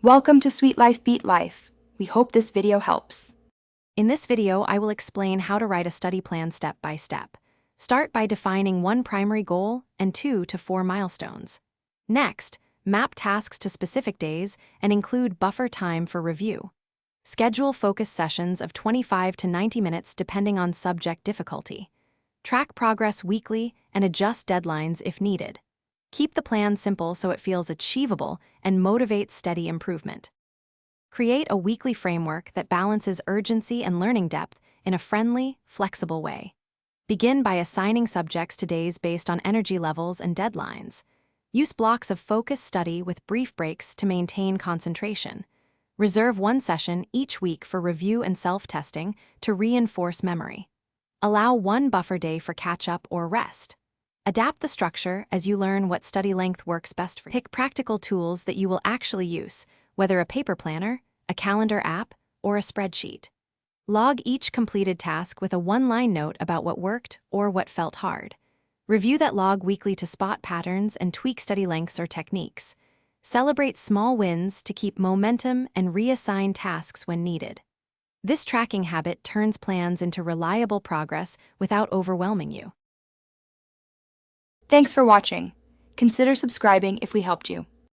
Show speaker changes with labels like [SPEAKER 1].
[SPEAKER 1] Welcome to Sweet Life Beat Life. We hope this video helps.
[SPEAKER 2] In this video, I will explain how to write a study plan step by step. Start by defining 1 primary goal and 2 to 4 milestones. Next, map tasks to specific days and include buffer time for review. Schedule focus sessions of 25 to 90 minutes depending on subject difficulty. Track progress weekly and adjust deadlines if needed. Keep the plan simple so it feels achievable and motivates steady improvement. Create a weekly framework that balances urgency and learning depth in a friendly, flexible way. Begin by assigning subjects to days based on energy levels and deadlines. Use blocks of focused study with brief breaks to maintain concentration. Reserve 1 session each week for review and self-testing to reinforce memory. Allow 1 buffer day for catch-up or rest. Adapt the structure as you learn what study length works best for you. Pick practical tools that you will actually use, whether a paper planner, a calendar app, or a spreadsheet. Log each completed task with a 1-line note about what worked or what felt hard. Review that log weekly to spot patterns and tweak study lengths or techniques. Celebrate small wins to keep momentum and reassign tasks when needed. This tracking habit turns plans into reliable progress without overwhelming you.
[SPEAKER 1] Thanks for watching. Consider subscribing if we helped you.